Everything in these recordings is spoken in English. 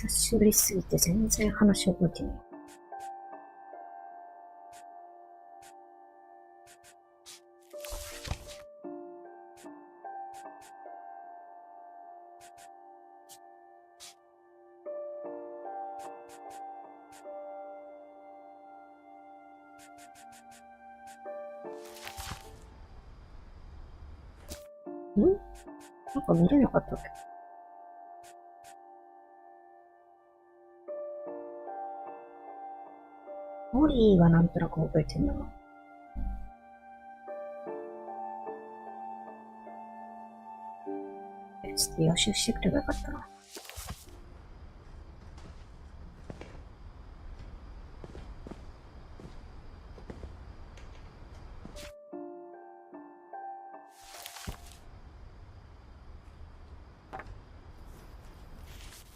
久しぶりすぎて全然話覚えてない。なんか見れなかったっけ？モリーはなんとなく覚えてんだな。ちょっと予習してくればよかったな。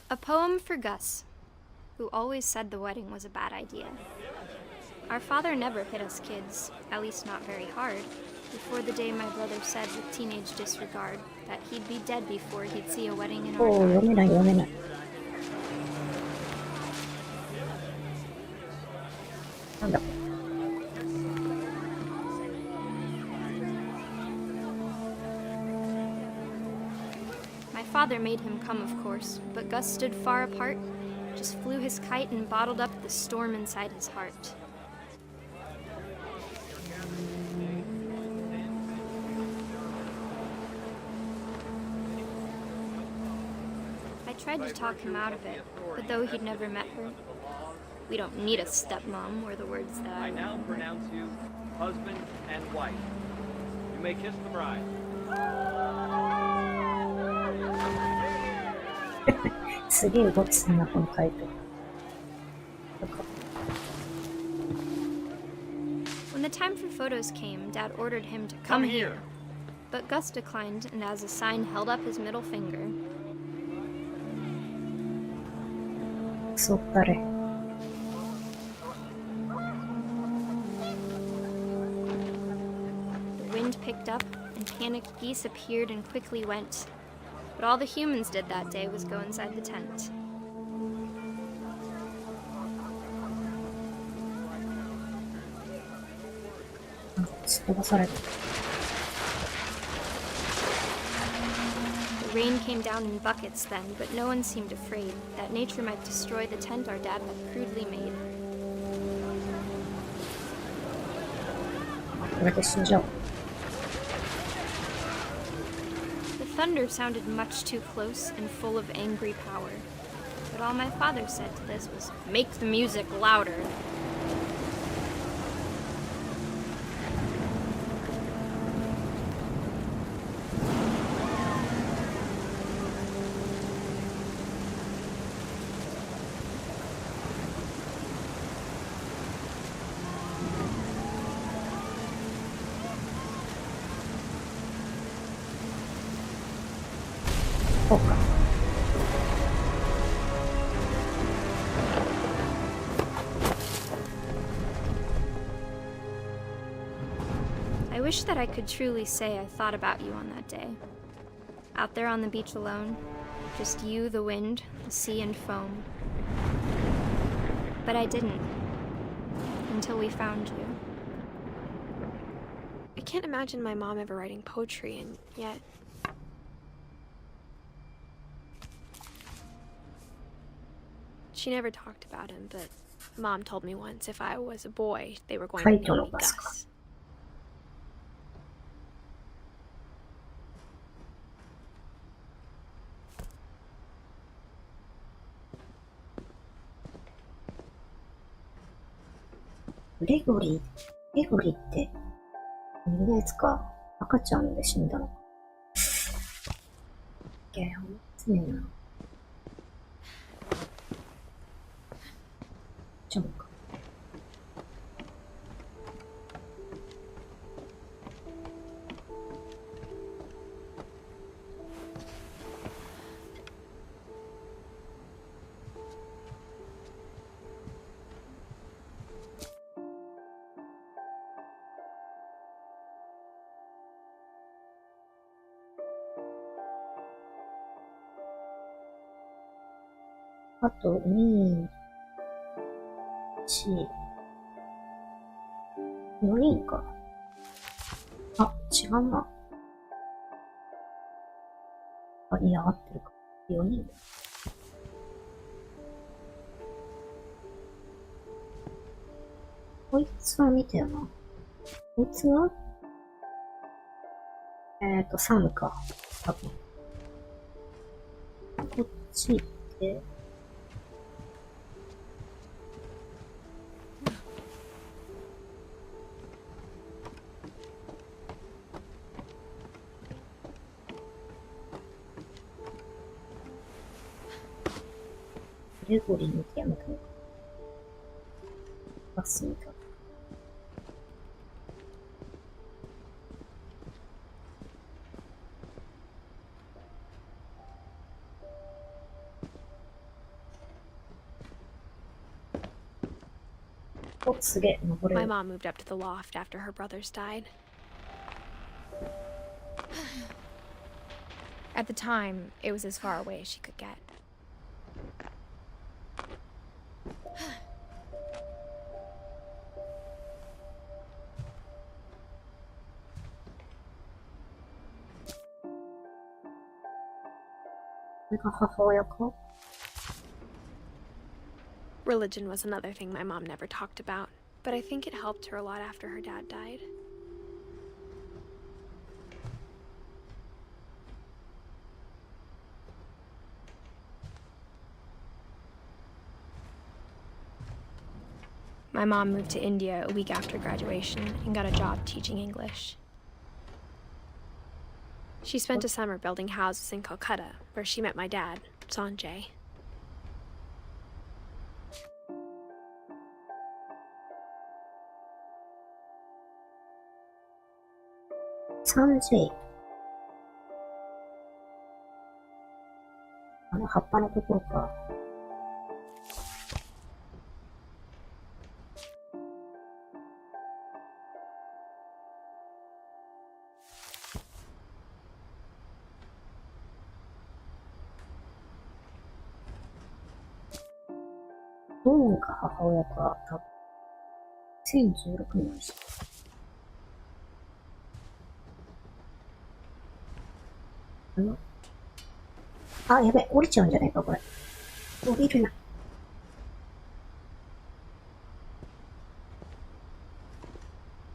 A poem for Gus, who always said the wedding was a bad idea. Our father never hit us kids, at least not very hard, before the day my brother said with teenage disregard that he'd be dead before he'd see a wedding in our yard. 読めない読めない。なんだこれ。My father made him come, of course, but Gus stood far apart, just flew his kite and bottled up the storm inside his heart. I tried to talk him out of it, but though he'd never met her, we don't need a stepmom, were the words that I now pronounce you husband and wife. You may kiss the bride. すげえごついな、この回答。When the time for photos came, Dad ordered him to come here. But Gus declined and as a sign held up his middle finger. そうだれ。The wind picked up and panicked geese appeared and quickly went. But all the humans did that day was go inside the tent. The rain came down in buckets then, but no one seemed afraid that nature might destroy the tent our dad had crudely made. これで死んじゃおう。 The thunder sounded much too close and full of angry power. But all my father said to this was, "Make the music louder." I wish that I could truly say I thought about you on that day. Out there on the beach alone, just you, the wind, the sea, and foam. But I didn't, until we found you. I can't imagine my mom ever writing poetry, and yet... She never talked about him, but Mom told me once if I was a boy, they were going to name me Gus.レゴリって人間やつか。赤ちゃんで死んだのか。いや、思ってねえな。ちゃうか。あと、2、4、4人か。あ、違うな。あ、いや、合ってるか。4人だ。こいつは見たよな。こいつはサムか。多分。こっち行って。グレゴリー見てやめたのか。バス見た。お、すげえ、登れ My る。 mom moved up to the loft after her brothers died. At the time, it was as far away as she could get. これが母親か？ Religion was another thing my mom never talked about, but I think it helped her a lot after her dad died. My mom moved to India a week after graduation and got a job teaching English. She spent a summer building houses in Calcutta, where she met my dad, Sanjay. 3J。あの葉っぱのところか。ドーンが母親か、多分。2016年でした。あ、やべ、降りちゃうんじゃないか、これ。降りるな。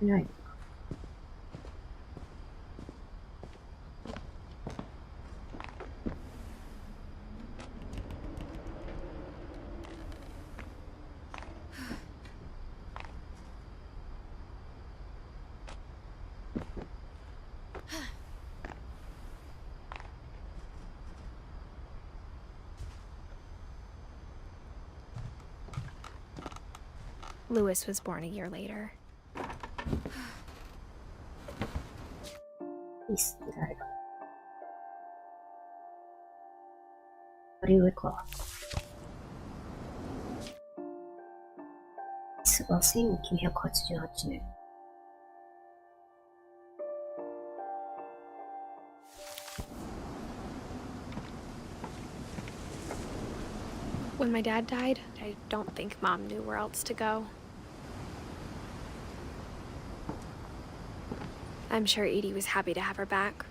ない。Lewis was born a year later. いいっすね、誰だ。あれ上か。すが1988年。When my dad died, I don't think Mom knew where else to go. I'm sure Edie was happy to have her back.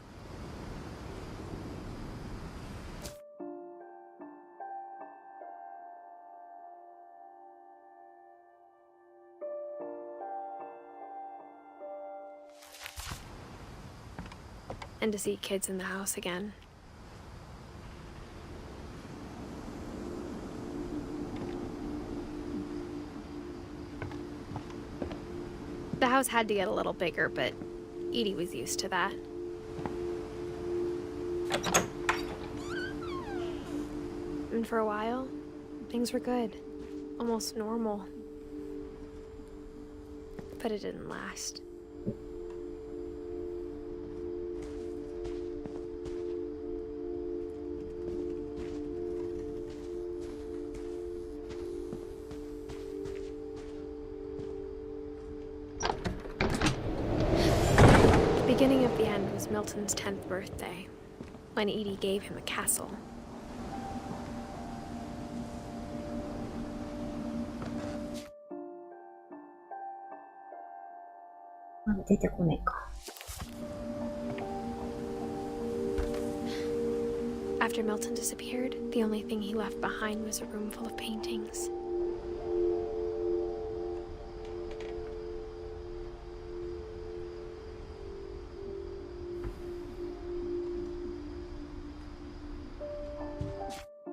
And to see kids in the house again. The house had to get a little bigger, but Edie was used to that. And for a while, things were good. Almost normal. But it didn't last. The beginning of the end was Milton's 10th birthday, when Edie gave him a castle. 出てこねえか。After Milton disappeared, the only thing he left behind was a room full of paintings.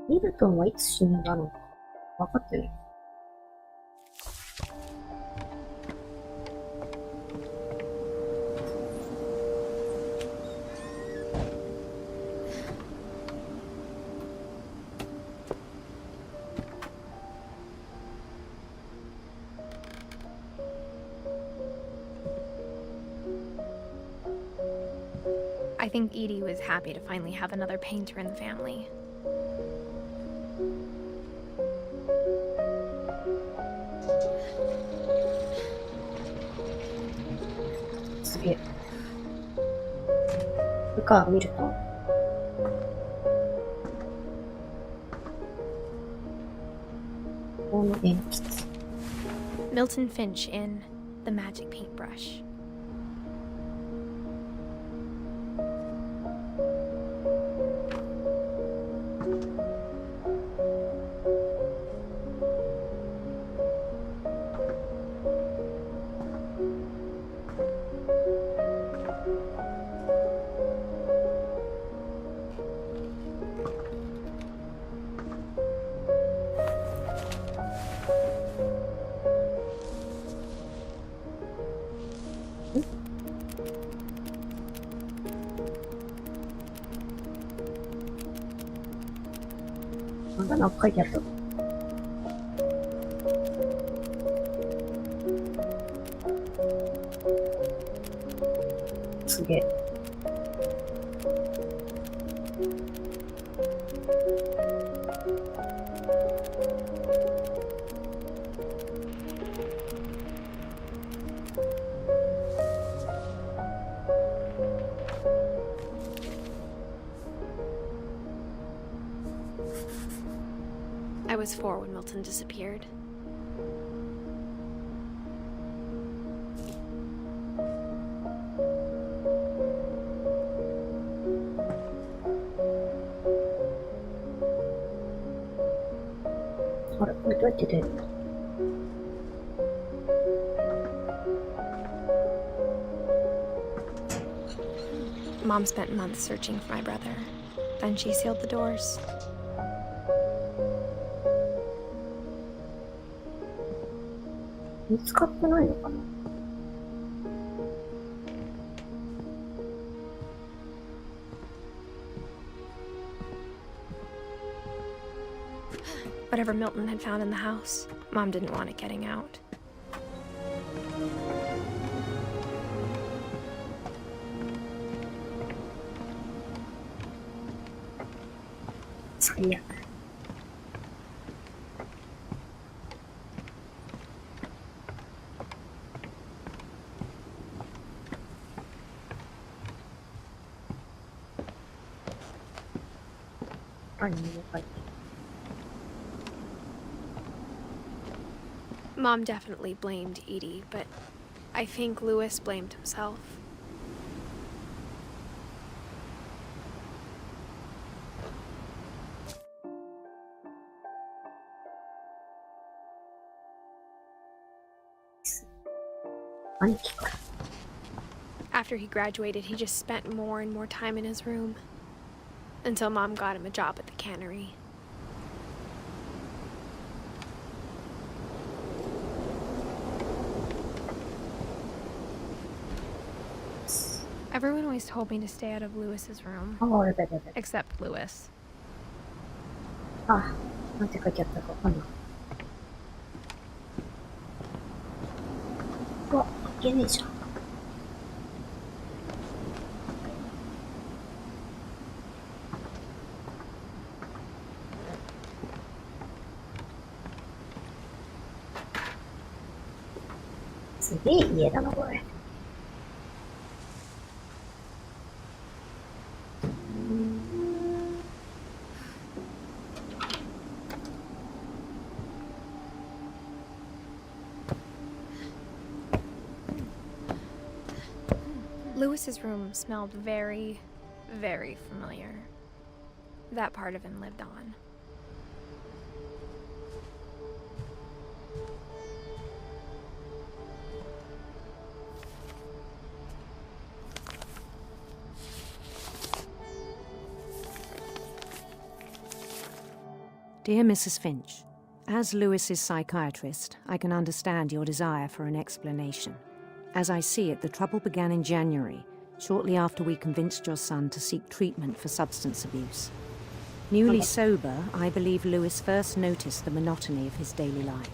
ミルトンはいつ死んだのか分かってない。I think Edie was happy to finally have another painter in the family. すげえ。部下を見ると、この鉛筆。Milton Finch in The Magic Paintbrush.なんか書いてあった。すげえ。I was 4 when Milton disappeared. What? あれ、これどうやって出るのMom spent months searching for my brother. Then she sealed the doors. 見つかってないのかな。Whatever Milton had found in the house, Mom didn't want it getting out. 最悪。何も書いて。Mom definitely blamed Edie, but I think Lewis blamed himself. 兄貴か。After he graduated, he just spent more and more time in his room. Until Mom got him a job at the cannery. Everyone always told me to stay out of Lewis's room. ああ、やばいやばい。Except Lewis. あ、なんて書いてあったかわかんない。うわ、いけねえじゃん。すげえ家だな、これ。Lewis's room smelled very, very familiar. That part of him lived on. Dear Mrs. Finch, as Lewis's psychiatrist, I can understand your desire for an explanation. As I see it, the trouble began in January, shortly after we convinced your son to seek treatment for substance abuse. Newly sober, I believe Lewis first noticed the monotony of his daily life.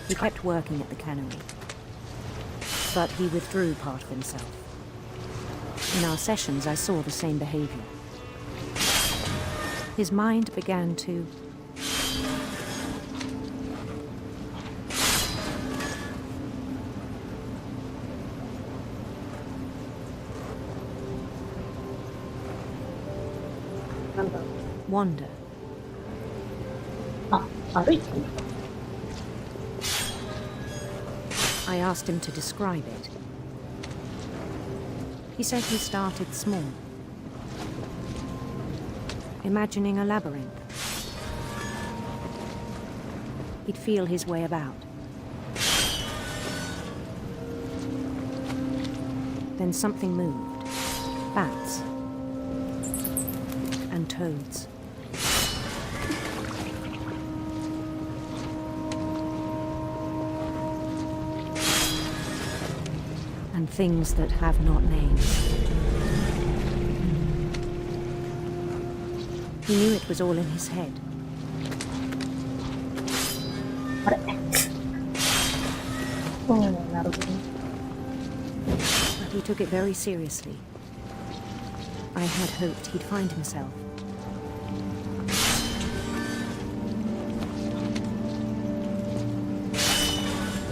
He kept working at the cannery, but he withdrew part of himself. In our sessions, I saw the same behavior. His mind began to wander. あ、歩いてるのか。 I asked him to describe it. He said he started small, imagining a labyrinth. He'd feel his way about. Then something moved. Bats and toads. And things that have not names. He knew it was all in his head. あれうん、なるほどね。 But he took it very seriously. I had hoped he'd find himself.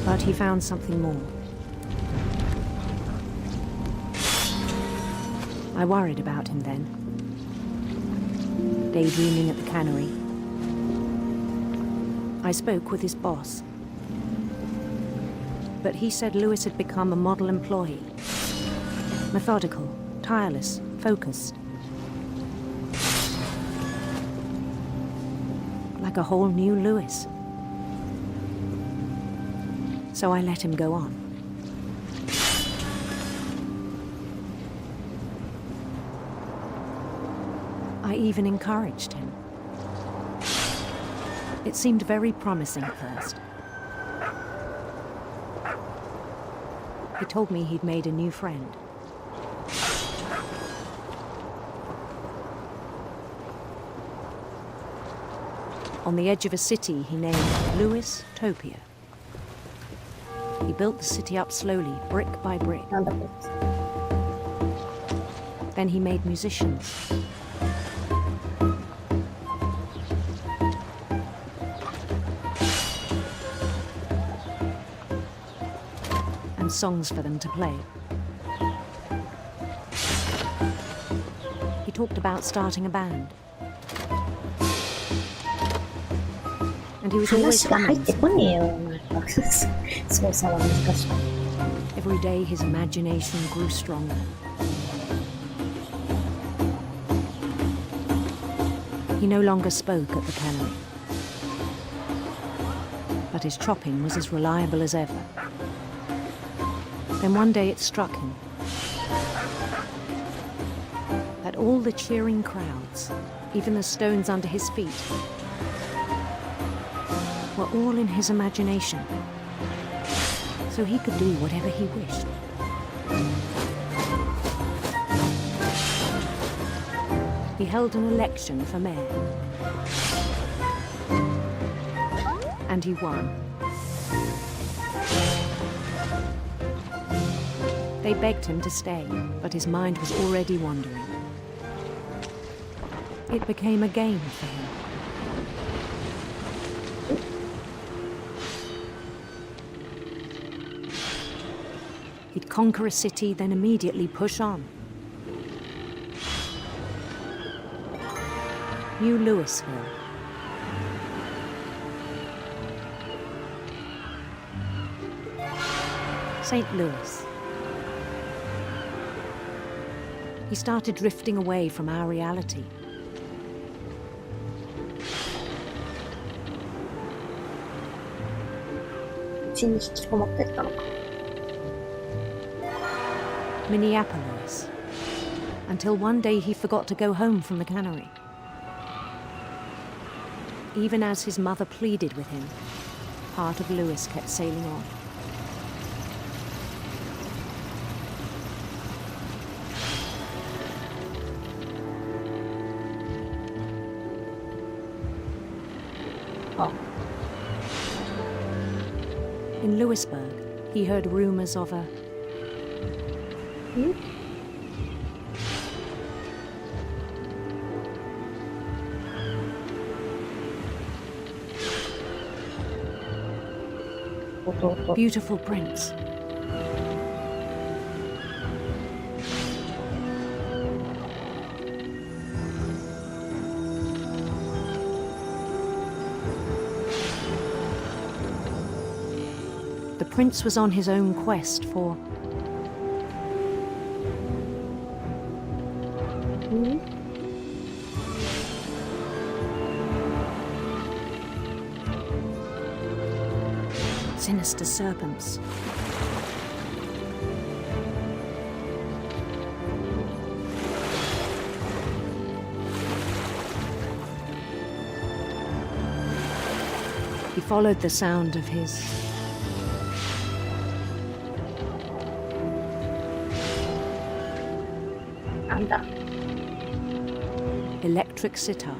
But he found something more. I worried about him then. Daydreaming at the cannery. I spoke with his boss. But he said Lewis had become a model employee. Methodical, tireless, focused. Like a whole new Lewis. So I let him go on. I even encouraged him. It seemed very promising at first. He told me he'd made a new friend. On the edge of a city he named Lewis Topia. He built the city up slowly, brick by brick. なんだこれ。 Then he made musicians. And songs for them to play. He talked about starting a band. And he was always 話が入っ humming. てこねえよ。なんか操作は難しい。 Every day his imagination grew stronger. He no longer spoke at the cannery. But his chopping was as reliable as ever. Then one day it struck him that all the cheering crowds, even the stones under his feet, were all in his imagination, so he could do whatever he wished. He held an election for mayor, and he won. They begged him to stay, but his mind was already wandering. It became a game for him. He'd conquer a city, then immediately push on. New Louisville. St. Louis. He started drifting away from our reality. Minneapolis. Until one day he forgot to go home from the cannery. Even as his mother pleaded with him, part of Louis kept sailing on. In Louisburg, he heard rumors of a... beautiful prince. The prince was on his own quest for... sinister serpents. He followed the sound of his... electric sitar.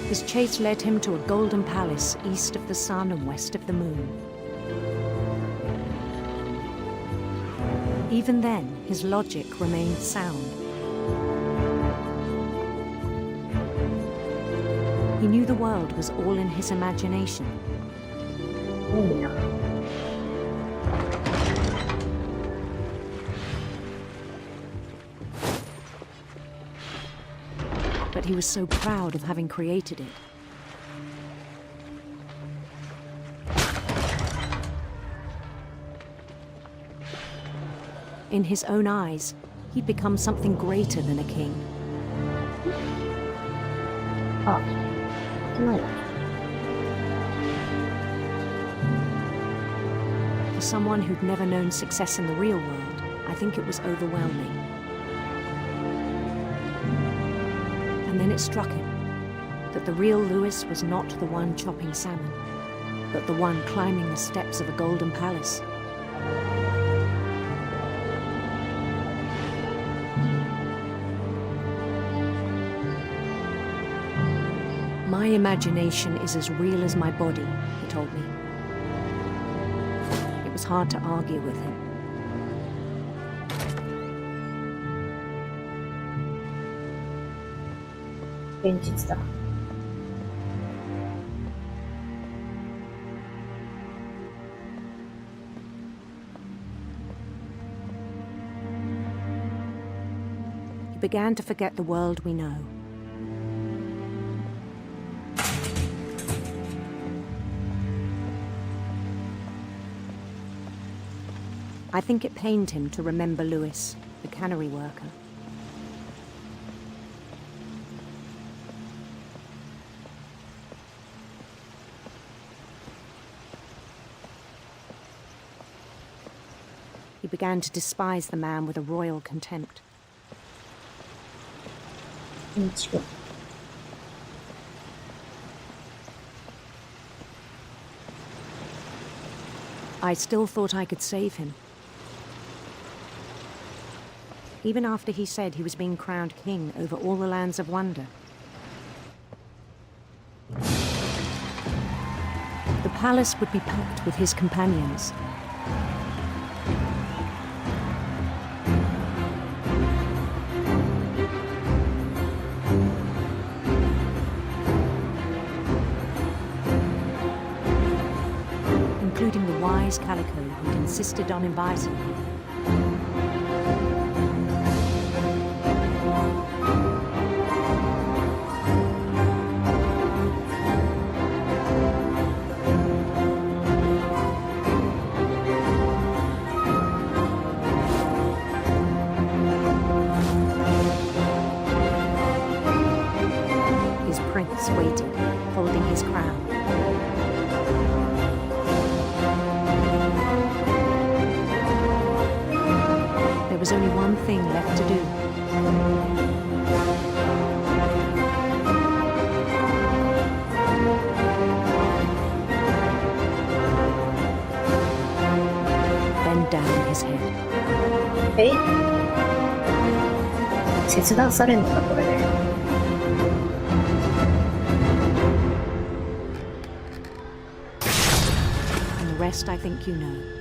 His chase led him to a golden palace east of the sun and west of the moon. Even then, his logic remained sound. He knew the world was all in his imagination. But he was so proud of having created it. In his own eyes, he'd become something greater than a king. For someone who'd never known success in the real world, I think it was overwhelming. And then it struck him that the real Louis was not the one chopping salmon, but the one climbing the steps of a golden palace. My imagination is as real as my body, he told me. It was hard to argue with him. He began to forget the world we know. I think it pained him to remember Louis, the cannery worker. He began to despise the man with a royal contempt. I still thought I could save him. Even after he said he was being crowned king over all the lands of wonder. The palace would be packed with his companions. Including the wise Miss Calico who'd insisted on inviting me. His prince waited, holding his crown. There was only one thing left to do. Bend down his head. え、切断されるのかこれで。And the rest I think you know.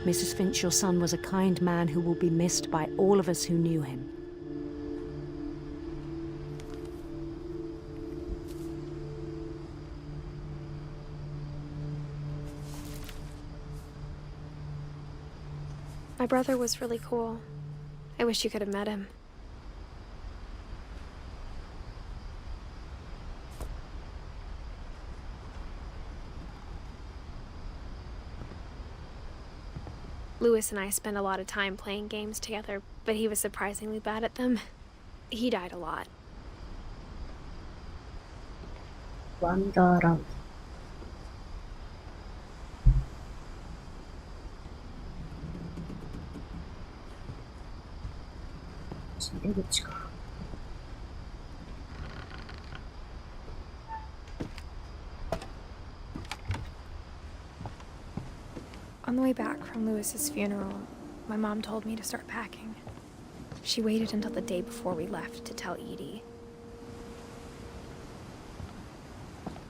Mrs. Finch, your son was a kind man who will be missed by all of us who knew him. My brother was really cool. I wish you could have met him. Lewis and I spent a lot of time playing games together, but he was surprisingly bad at them. He died a lot. ワンダーランド。出口か。On the way back from Lewis's funeral, my mom told me to start packing. She waited until the day before we left to tell Edie.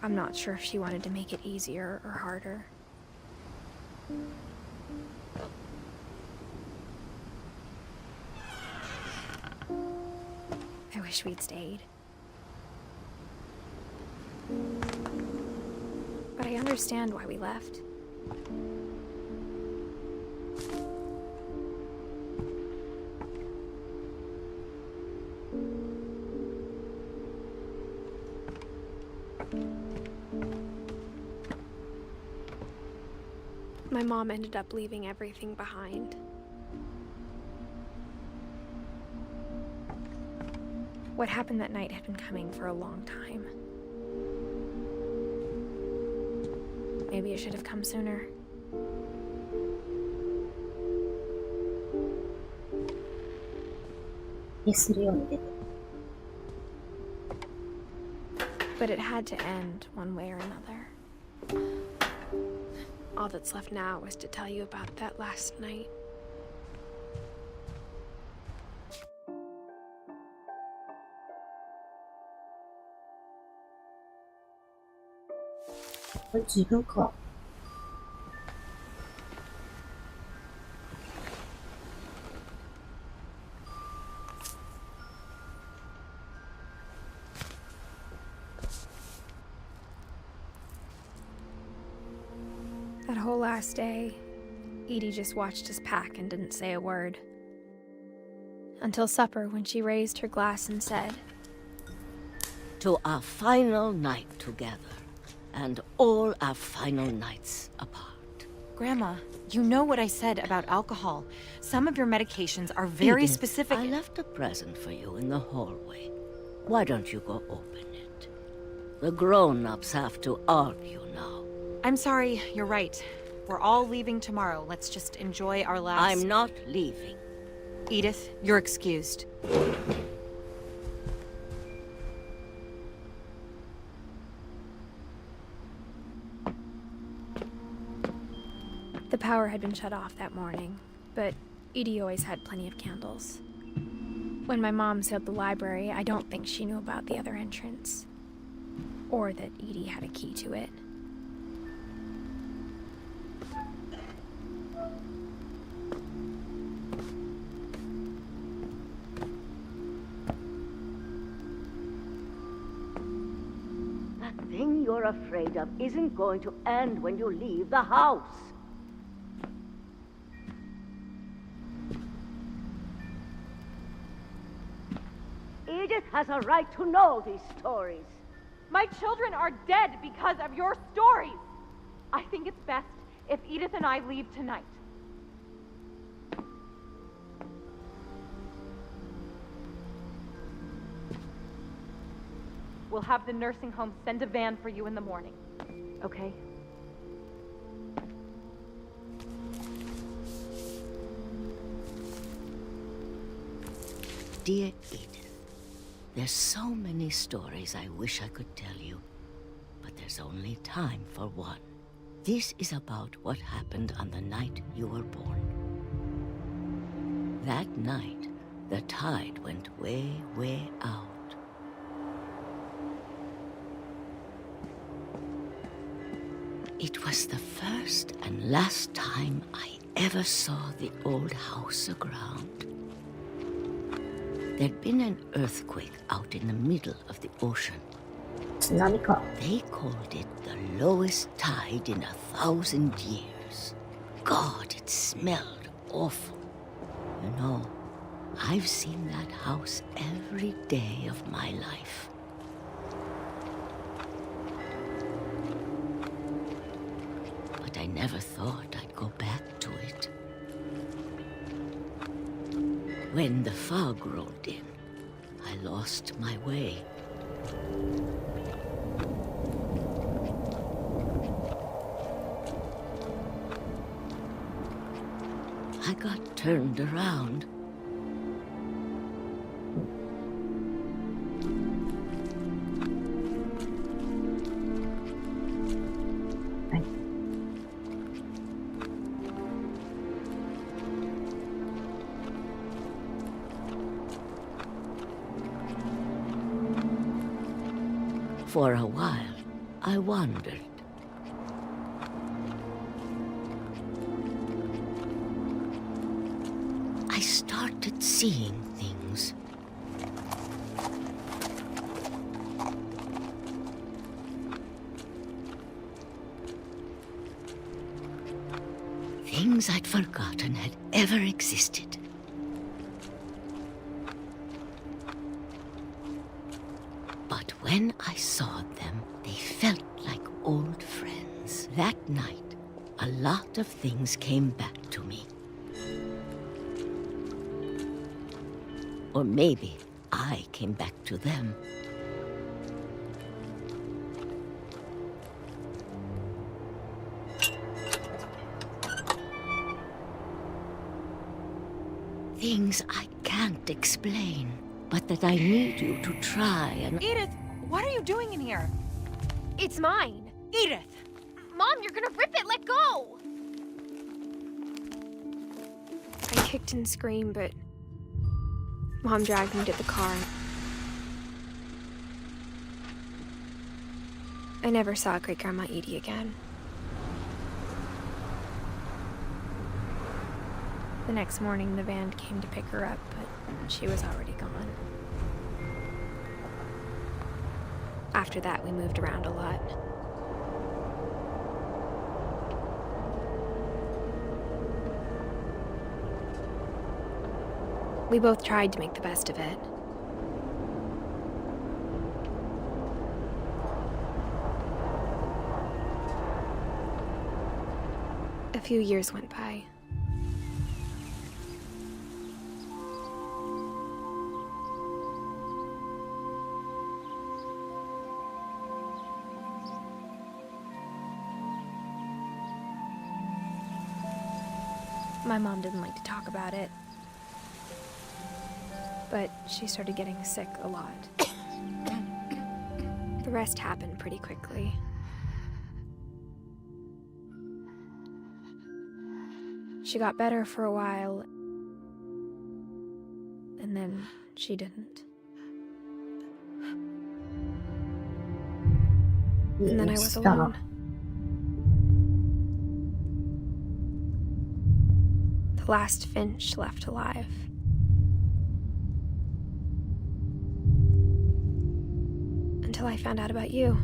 I'm not sure if she wanted to make it easier or harder. I wish we'd stayed. But I understand why we left. My mom ended up leaving everything behind. What happened that night had been coming for a long time. Maybe it should have come sooner. But it had to end one way or another. All that's left now is to tell you about that last night. That whole last day, Edie just watched us pack and didn't say a word. Until supper, when she raised her glass and said, "To our final night together, and all our final nights apart." Grandma, you know what I said about alcohol. Some of your medications are very Edith, specific. I left a present for you in the hallway. Why don't you go open it? The grown-ups have to argue now. I'm sorry, you're right. We're all leaving tomorrow. Let's just enjoy our last... I'm not leaving. Edith, you're excused. The power had been shut off that morning, but Edie always had plenty of candles. When my mom sealed the library, I don't think she knew about the other entrance. Or that Edie had a key to it. That thing you're afraid of isn't going to end when you leave the house. Edith has a right to know these stories. My children are dead because of your stories. I think it's best if Edith and I leave tonight. We'll have the nursing home send a van for you in the morning, okay? Dear Edith, there's so many stories I wish I could tell you, but there's only time for one. This is about what happened on the night you were born. That night, the tide went way, way out. It was the first and last time I ever saw the old house aground. There'd been an earthquake out in the middle of the ocean. 津波か。 They called it the lowest tide in 1,000 years. God, it smelled awful. You know, I've seen that house every day of my life. But I never thought I'd go back to it. When the fog rolled in, I lost my way. I got turned around. For a while, I wandered. I started seeing things. Things I'd forgotten had ever existed. But when I saw them, they felt like old friends. That night, a lot of things came back to me. Or maybe I came back to them. Things I can't explain, but that I need you to try and... Edith, what are you doing in here? It's mine. Edith! Mom, you're gonna rip it! Let go! I kicked and screamed, but Mom dragged me to the car. I never saw Great-Grandma Edie again. The next morning, the van came to pick her up, but she was already gone. After that, we moved around a lot. We both tried to make the best of it. A few years went by. My mom didn't like to talk about it, but she started getting sick a lot. The rest happened pretty quickly. She got better for a while, and then she didn't. And then I was alone. The last Finch left alive. Until I found out about you.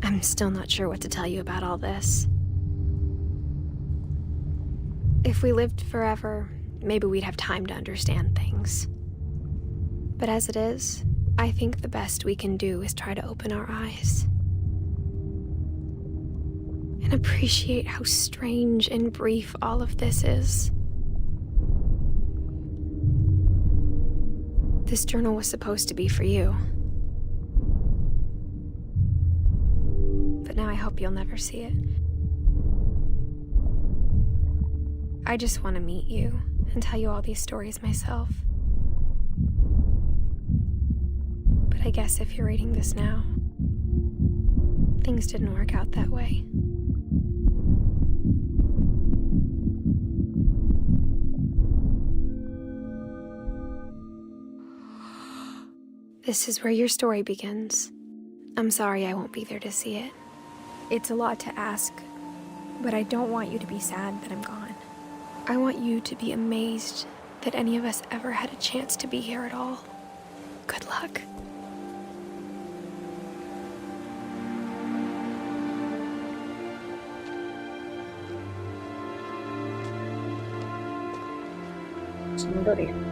I'm still not sure what to tell you about all this. If we lived forever, maybe we'd have time to understand things. But as it is, I think the best we can do is try to open our eyes. And appreciate how strange and brief all of this is. This journal was supposed to be for you. But now I hope you'll never see it. I just want to meet you and tell you all these stories myself. But I guess if you're reading this now, things didn't work out that way. This is where your story begins. I'm sorry I won't be there to see it. It's a lot to ask, but I don't want you to be sad that I'm gone. I want you to be amazed that any of us ever had a chance to be here at all. Good luck. Midori. Eh?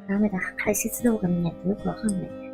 ダメだ、解説動画見ないとよくわかんない。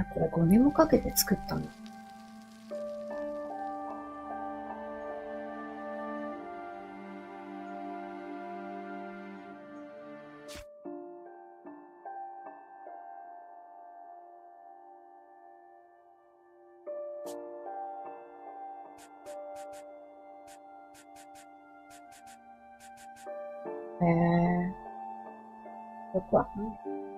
これ5年もかけて作ったの。へえ。よくわかんない。